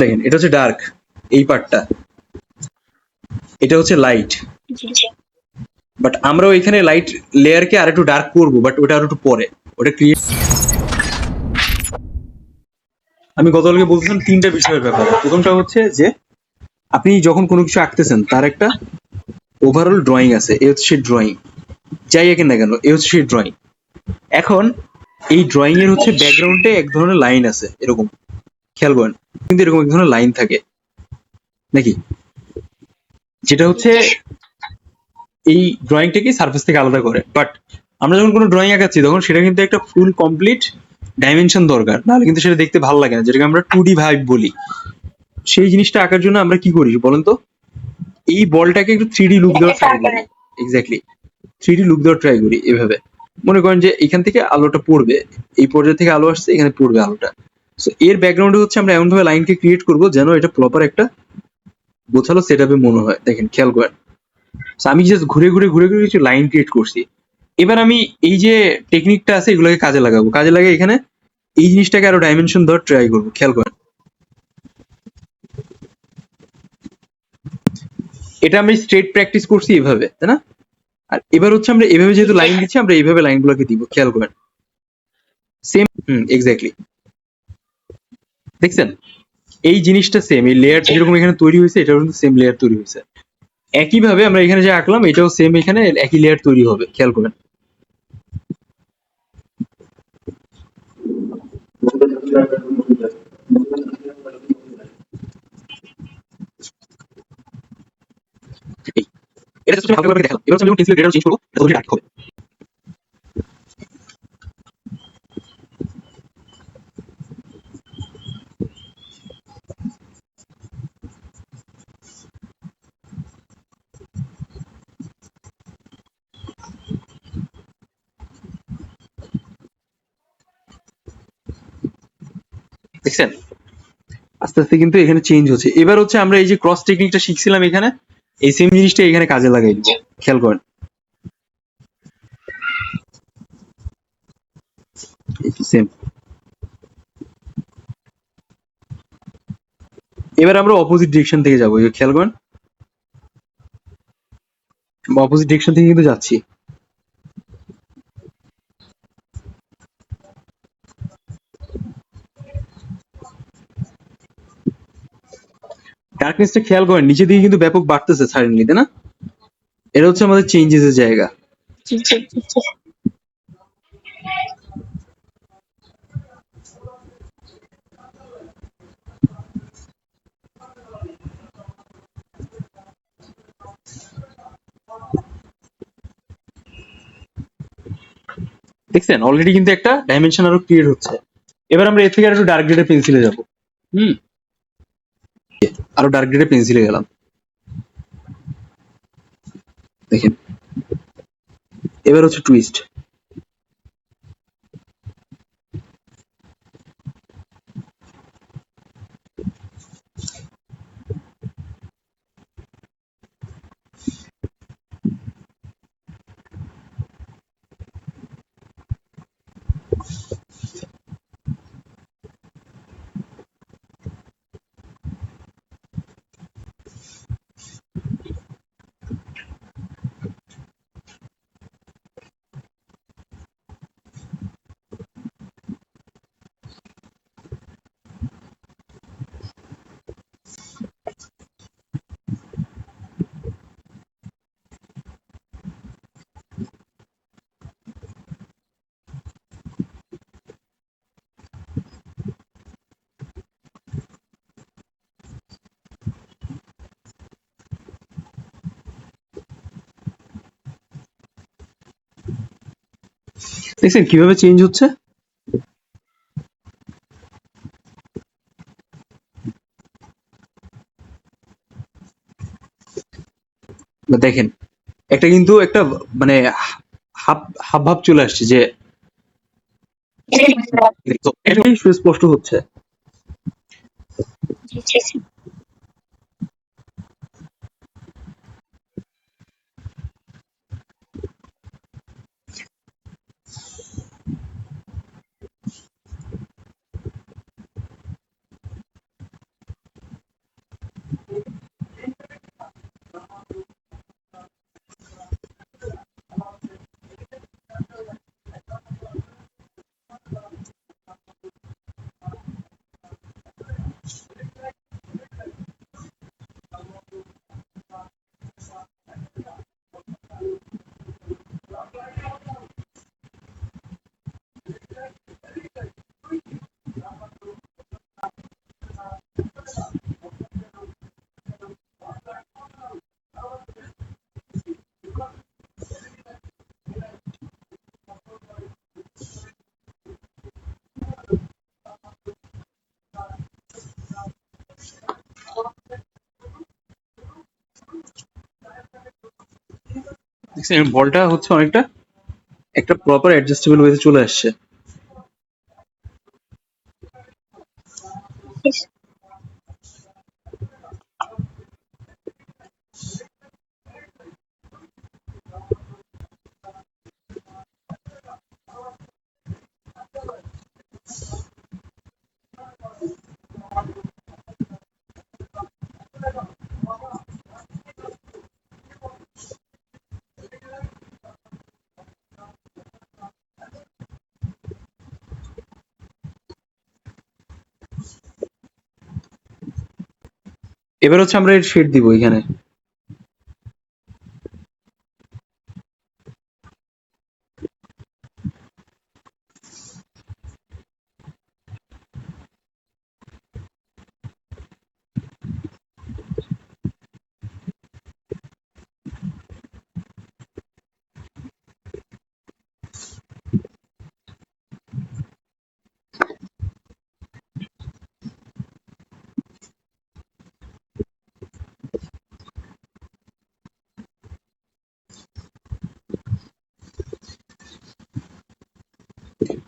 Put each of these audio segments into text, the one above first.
দেখেন এটা হচ্ছে ডার্ক, এই পার্টটা, এটা হচ্ছে লাইট। বাট আমরা ওইখানে লাইট লেয়ারকে আর একটু ডার্ক করবো, বাট ওটা আর একটু পরে, ওটা ক্রিয়েট। আমি গতকালকে বলছিলাম তিনটা বিষয়ের ব্যাপারে। প্রথমটা হচ্ছে যে আপনি যখন কোনো কিছু আঁকতেছেন তার একটা ওভারঅল ড্রয়িং আছে, এ হচ্ছে সেই ড্রয়িং, যাই আঁকেন না কেন এ হচ্ছে সেই ড্রয়িং। এখন এই ড্রয়িং এর হচ্ছে ব্যাকগ্রাউন্ডে এক ধরনের লাইন আছে, এরকম খেয়াল করেন, কিন্তু এরকম এক ধরনের লাইন থাকে নাকি, যেটা হচ্ছে এই ড্রয়িংটাকে সারফেস থেকে আলাদা করে। বাট আমরা যখন কোনো ড্রয়িং আঁকাচ্ছি তখন সেটা কিন্তু একটা ফুল কমপ্লিট ডাইমেনশন দরকার, নাহলে কিন্তু সেটা দেখতে ভালো লাগে না, যেটাকে আমরা 2D ভাইব বলি। সেই জিনিসটা আঁকার জন্য আমরা কি করি বলেন তো, এই বলটাকে একটু 3D লুক দেওয়ার ট্রাই করি। এক্স্যাক্টলি 3D লুক দেওয়ার ট্রাই করি। এভাবে মনে করেন যে এখান থেকে আলোটা পড়বে, এই পর্যায়ে থেকে আলো আসছে, এখানে পড়বে আলোটা। সো এর ব্যাকগ্রাউন্ডে হচ্ছে আমরা এমন ভাবে লাইনকে ক্রিয়েট করব যেন এটা প্রপার একটা গোছালো সেটআপে মনে হয়। দেখেন খেয়াল করেন, আমি জাস্ট ঘুরে ঘুরে ঘুরে ঘুরে কিছু লাইন ক্রিয়েট করছি। এবার আমি এই যে টেকনিকটা আছে এগুলোকে কাজে লাগাবো, কাজে লাগিয়ে এখানে এই জিনিসটাকে আরো ডাইমেনশন দেওয়ার ট্রাই করবো। খেয়াল করেন, এটা আমি স্ট্রেট প্র্যাকটিস করছি এভাবে, তাই না? আর এবার হচ্ছে আমরা এভাবে যেহেতু লাইন দিচ্ছি, আমরা এইভাবে লাইনগুলোকে দিব। খেয়াল করেন সেম, এক্স্যাক্টলি দেখছেন এই জিনিসটা সেম, এই লেয়ার যেরকম এখানে তৈরি হয়েছে এটাও কিন্তু সেম লেয়ার তৈরি হয়েছে। একইভাবে আমরা এখানে যে আঁকলাম এটাও সেম, এখানে একই লেয়ার তৈরি হবে। খেয়াল করেন এটা জাস্ট হালকা করে দেখালাম। এবার হচ্ছে আমি পেন্সিল গ্রেডার চেঞ্জ করবো, এটা ডার্ক হবে। দেখছেন আস্তে আস্তে কিন্তু এখানে চেঞ্জ হচ্ছে। এবার হচ্ছে আমরা এই যে ক্রস টেকনিকটা শিখছিলাম এখানে, এই সেম জিনিসটা এখানে কাজে লাগাই দিব। খেয়াল করেন সেম। এবার আমরা অপোজিট ডিরেকশন থেকে যাবো, খেয়াল করেন অপোজিট ডিরেকশন থেকে কিন্তু যাচ্ছি। ডার্কনেসটা খেয়াল করেন নিচে দিকে কিন্তু ব্যাপক বাড়তেছে সাডেনলি, তাই না? এটা হচ্ছে আমাদের চেঞ্জেস এর জায়গা। দেখছেন অলরেডি কিন্তু একটা ডাইমেনশন আরো ক্রিয়েট হচ্ছে। এবার আমরা এর থেকে আরো ডার্ক গ্রেডের পেন্সিলে যাবো। আরো ডার্ক গ্রেডের পেন্সিলে গেলাম। দেখেন এবার হচ্ছে টুইস্ট। দেখছেন কিভাবে চেঞ্জ হচ্ছে। দেখেন একটা কিন্তু একটা মানে হাব হাব ভাব চলে আসছে যে এটাই সুস্পষ্ট হচ্ছে। দেখছেন বলটা হচ্ছে অনেকটা একটা প্রপার অ্যাডজাস্টেবল ওয়েতে চলে আসছে। এবার হচ্ছে আমরা এর শেড দিব এখানে।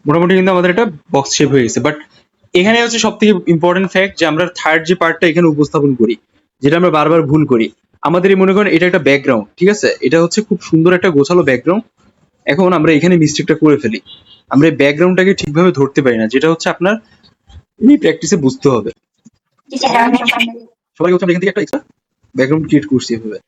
মোটামুটি কিন্তু আমাদের একটা বক্স শেপ হয়ে গেছে। বাট এখানে হচ্ছে সব থেকে ইম্পর্টেন্ট ফ্যাক্ট যে আমরা থার্ড যে পার্টটা এখানে উপস্থাপন করি, যেটা আমরা বারবার ভুল করি। আমাদের এই মনে করেন এটা একটা ব্যাকগ্রাউন্ড, ঠিক আছে, এটা হচ্ছে খুব সুন্দর একটা গোছালো ব্যাকগ্রাউন্ড। এখন আমরা এখানে মিস্টেকটা করে ফেলি, আমরা এই ব্যাকগ্রাউন্ডটাকে ঠিকভাবে ধরতে পারি না, যেটা হচ্ছে আপনার এই প্র্যাকটিসে বুঝতে হবে। সবাই হচ্ছে আমরা এখান থেকে একটা এক্সট্রা ব্যাকগ্রাউন্ড ক্রিয়েট করছি এভাবে।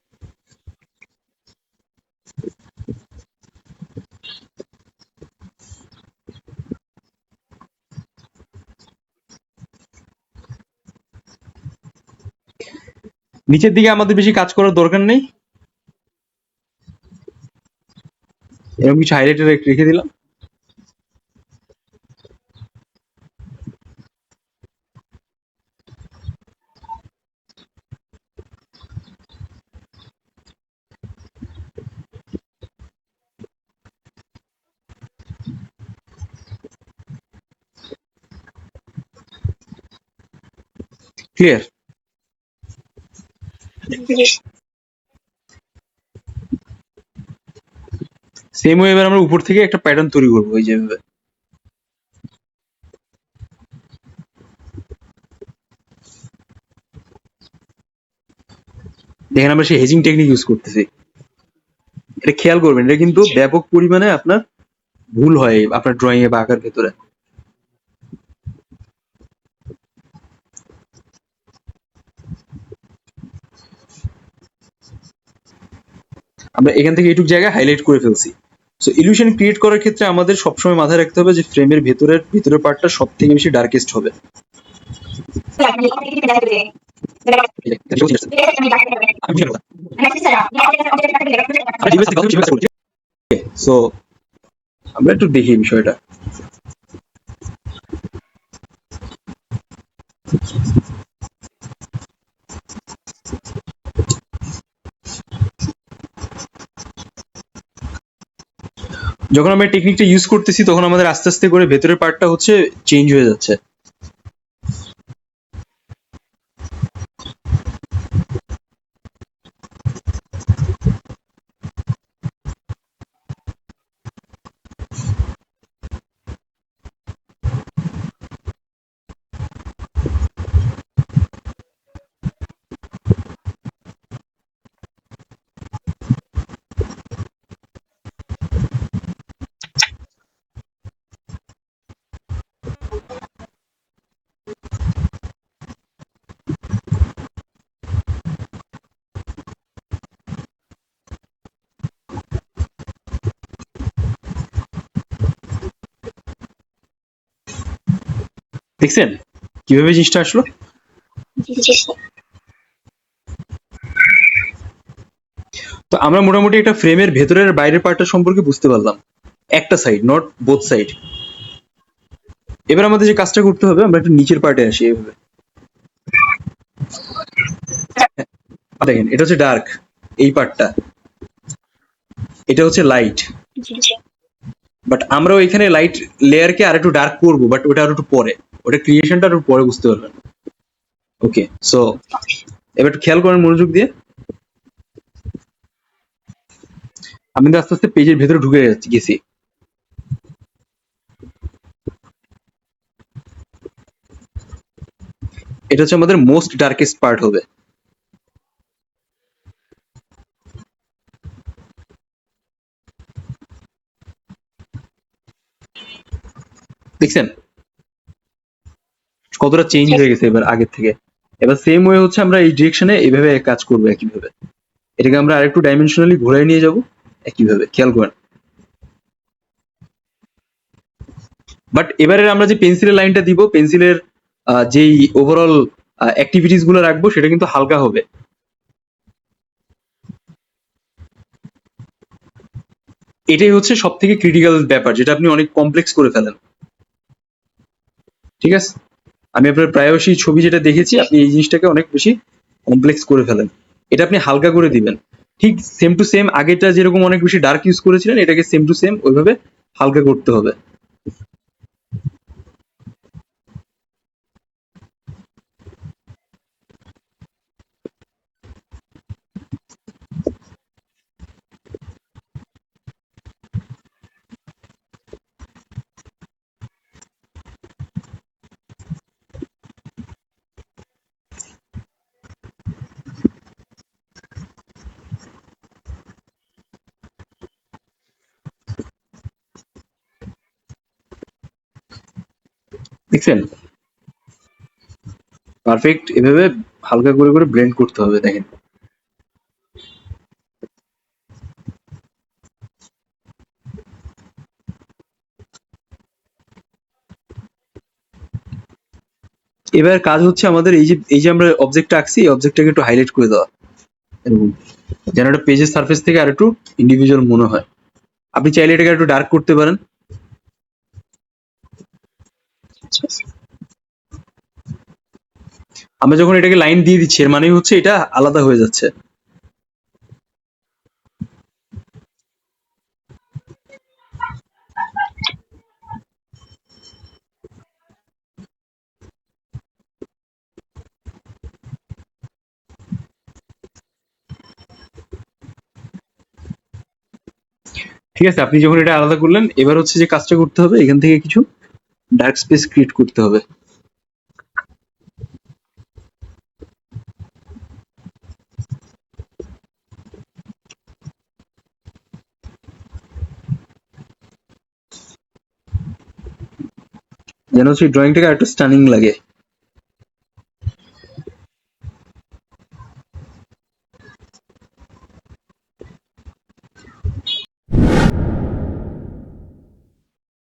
নিচের দিকে আমাদের বেশি কাজ করার দরকার নেই, এরকম কিছু হাইলাইটার রেখে দিলাম। ক্লিয়ার? সেম ওয়ে এবার আমরা উপর থেকে একটা প্যাটার্ন তৈরি করবো এই যেভাবে। দেখেন আমরা সেই হেজিং টেকনিক ইউজ করতেছি, এটা খেয়াল করবেন, এটা কিন্তু ব্যাপক পরিমাণে আপনার ভুল হয় আপনার ড্রয়িং এ বা আঁকার ভেতরে। আমরা এখান থেকে এইটুক জায়গায় হাইলাইট করে ফেলছি। সো ইলিউশন ক্রিয়েট করার ক্ষেত্রে আমাদের সবসময় মাথায় রাখতে হবে যে ফ্রেমের ভিতরের পার্টটা সব থেকে বেশি ডার্কেস্ট হবে। সো আমরা একটু দেখি বিষয়টা। যখন আমরা টেকনিকটা ইউজ করতেছি তখন আমাদের আস্তে আস্তে করে ভেতরের পার্টটা হচ্ছে চেঞ্জ হয়ে যাচ্ছে। দেখছেন কিভাবে জিনিসটা আসলো? তো আমরা মোটামুটি একটা ফ্রেমের ভেতরের বাইরের পার্টটা সম্পর্কে বুঝতে পারলাম, একটা সাইড, নট বোথ সাইড। এবার আমাদের যে কাজটা করতে হবে, আমরা একটু নিচের পার্টে আসি এইভাবে। দেখেন এটা হচ্ছে ডার্ক, এই পার্টটা, এটা হচ্ছে লাইট। বাট আমরা ওইখানে লাইট লেয়ারকে আর একটু ডার্ক করবো, বাট ওটা আর একটু পরে, ওটা ক্রিয়েশনটা আর একটু পরে বুঝতে পারবেন। ওকে, সো এবার একটু খেয়াল করেন মনোযোগ দিয়ে। আমি কিন্তু আস্তে আস্তে পেজের ভেতরে ঢুকে গেছি। এটা হচ্ছে আমাদের মোস্ট ডার্কেস্ট পার্ট হবে। দেখছেন কতটা চেঞ্জ হয়ে গেছে এবার আগের থেকে। এবার সেম ওয়ে হচ্ছে আমরা এই ডিরেকশনে এইভাবে কাজ করবো একইভাবে। এটাকে আমরা আরেকটু ডাইমেনশনালি ঘুরাই নিয়ে যাব একইভাবে, খেয়াল করেন। বাট এবারে আমরা যে পেন্সিলের লাইনটা দিব, পেন্সিলের যেই ওভারঅল অ্যাক্টিভিটিস গুলো রাখবো সেটা কিন্তু হালকা হবে। এটাই হচ্ছে সব থেকে ক্রিটিক্যাল ব্যাপার, যেটা আপনি অনেক কমপ্লেক্স করে ফেলেন। ঠিক আছে, আমি আপনার প্রায়শই ছবি যেটা দেখেছি, আপনি এই জিনিসটাকে অনেক বেশি কমপ্লেক্স করে ফেলেন। এটা আপনি হালকা করে দিবেন। ঠিক সেম টু সেম আগেটা যেরকম অনেক বেশি ডার্ক ইউজ করেছিলেন, এটাকে সেম টু সেম ওইভাবে হালকা করতে হবে। দেখছেন পারফেক্ট এভাবে হালকা করে করে ব্লেন্ড করতে হবে। দেখেন এবার কাজ হচ্ছে আমাদের এই যে আমরা অবজেক্টটা আঁকছি, এই অবজেক্টটাকে একটু হাইলাইট করে দেওয়া এরকম, যেন একটা পেজের সারফেস থেকে আর একটু ইন্ডিভিজুয়াল মনে হয়। আপনি চাইলে এটাকে একটু ডার্ক করতে পারেন। আমরা যখন এটাকে লাইন দিয়ে দিচ্ছি এর মানে হচ্ছে এটা আলাদা হয়ে যাচ্ছে। ঠিক আছে, আপনি যখন এটা আলাদা করলেন, এবার হচ্ছে যে কাজটা করতে হবে, এখান থেকে কিছু ডার্ক স্পেস ক্রিয়েট করতে হবে। যেন হচ্ছে ড্রয়িংটাকে আরেকটু স্টানিং লাগে।